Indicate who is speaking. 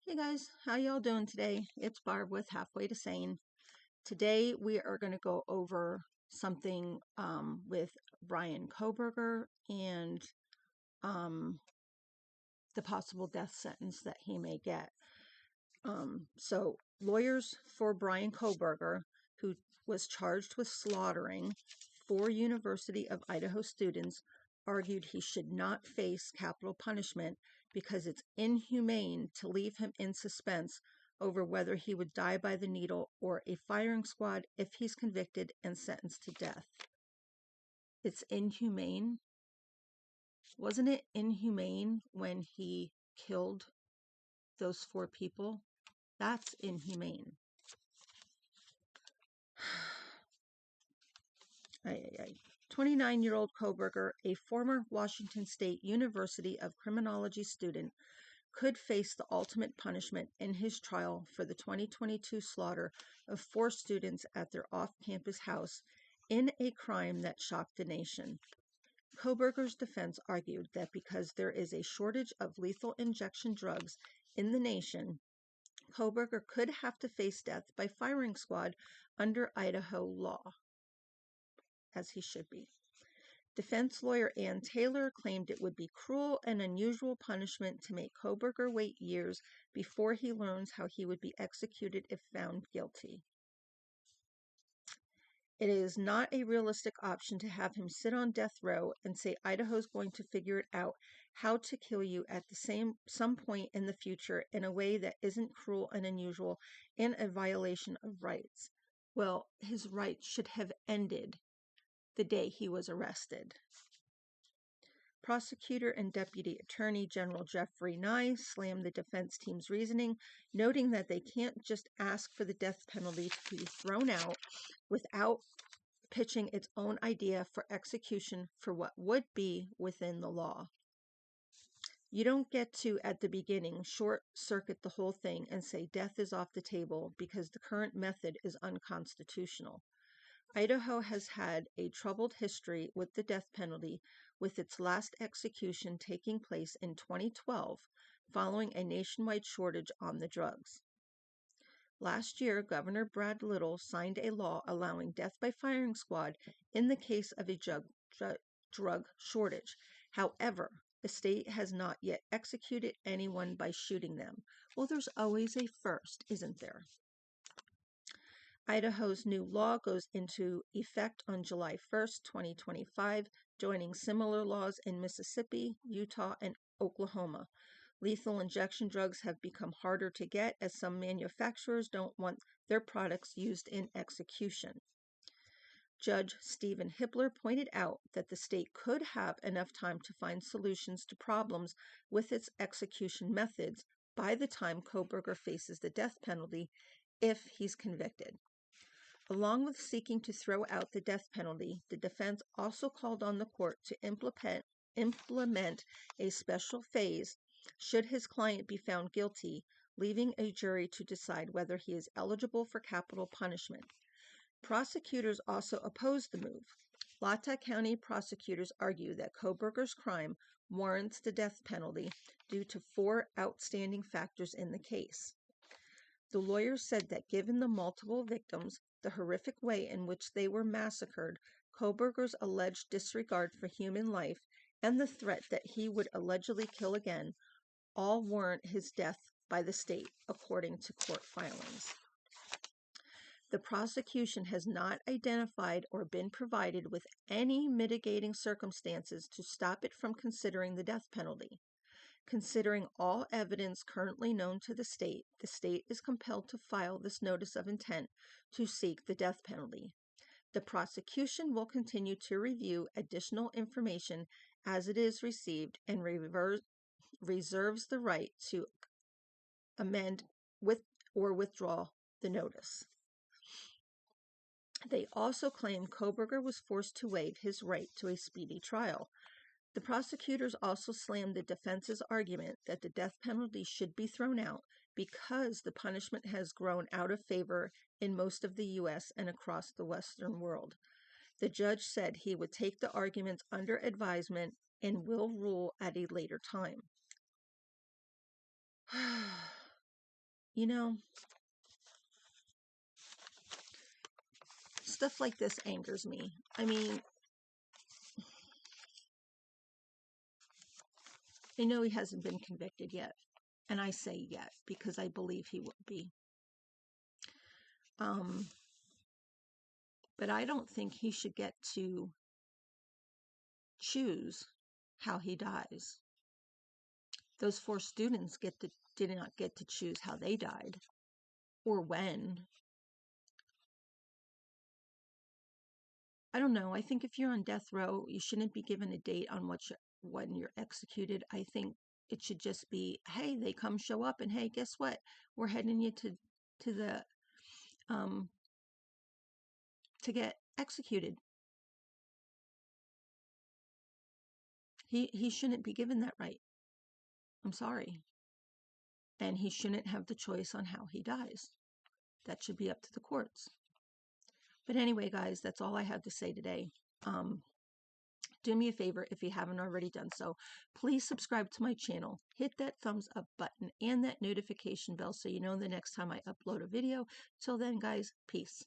Speaker 1: Hey guys, how y'all doing today? It's Barb with Halfway to Sane. Today we are going to go over something with Bryan Kohberger and the possible death sentence that he may get. So lawyers for Bryan Kohberger, who was charged with slaughtering 4 University of Idaho students, argued he should not face capital punishment because it's inhumane to leave him in suspense over whether he would die by the needle or a firing squad if he's convicted and sentenced to death. It's inhumane. Wasn't it inhumane when he killed those 4 people? That's inhumane. 29-year-old Kohberger, a former Washington State University of Criminology student, could face the ultimate punishment in his trial for the 2022 slaughter of 4 students at their off-campus house in a crime that shocked the nation. Kohberger's defense argued that because there is a shortage of lethal injection drugs in the nation, Kohberger could have to face death by firing squad under Idaho law, as he should be. Defense lawyer Ann Taylor claimed it would be cruel and unusual punishment to make Kohberger wait years before he learns how he would be executed if found guilty. It is not a realistic option to have him sit on death row and say Idaho's going to figure it out how to kill you at some point in the future in a way that isn't cruel and unusual and a violation of rights. Well, his rights should have ended the day he was arrested. Prosecutor and Deputy Attorney General Jeffrey Nye slammed the defense team's reasoning, noting that they can't just ask for the death penalty to be thrown out without pitching its own idea for execution for what would be within the law. You don't get to, at the beginning, short-circuit the whole thing and say death is off the table because the current method is unconstitutional. Idaho has had a troubled history with the death penalty, with its last execution taking place in 2012 following a nationwide shortage on the drugs. Last year, Governor Brad Little signed a law allowing death by firing squad in the case of a drug shortage. However, the state has not yet executed anyone by shooting them. Well, there's always a first, isn't there? Idaho's new law goes into effect on July 1st, 2025, joining similar laws in Mississippi, Utah, and Oklahoma. Lethal injection drugs have become harder to get as some manufacturers don't want their products used in execution. Judge Stephen Hippler pointed out that the state could have enough time to find solutions to problems with its execution methods by the time Kohberger faces the death penalty if he's convicted. Along with seeking to throw out the death penalty, the defense also called on the court to implement a special phase should his client be found guilty, leaving a jury to decide whether he is eligible for capital punishment. Prosecutors also opposed the move. Latah County prosecutors argue that Kohberger's crime warrants the death penalty due to 4 outstanding factors in the case. The lawyers said that given the multiple victims, the horrific way in which they were massacred, Kohberger's alleged disregard for human life, and the threat that he would allegedly kill again, all warrant his death by the state, according to court filings. The prosecution has not identified or been provided with any mitigating circumstances to stop it from considering the death penalty. Considering all evidence currently known to the state is compelled to file this notice of intent to seek the death penalty. The prosecution will continue to review additional information as it is received and reserves the right to amend or withdraw the notice. They also claim Kohberger was forced to waive his right to a speedy trial. The prosecutors also slammed the defense's argument that the death penalty should be thrown out because the punishment has grown out of favor in most of the U.S. and across the Western world. The judge said he would take the arguments under advisement and will rule at a later time. you know, stuff like this angers me. I mean, I know he hasn't been convicted yet, and I say yet because I believe he will be. But I don't think he should get to choose how he dies. Those 4 students did not get to choose how they died or when. I don't know. I think if you're on death row, you shouldn't be given a date on when you're executed. I think it should just be, hey, they come show up, and hey, guess what? We're heading you to the to get executed. He shouldn't be given that right. I'm sorry. And he shouldn't have the choice on how he dies. That should be up to the courts. But anyway, guys, that's all I have to say today. Do me a favor, if you haven't already done so, please subscribe to my channel. Hit that thumbs up button and that notification bell so you know the next time I upload a video. Till then, guys, peace.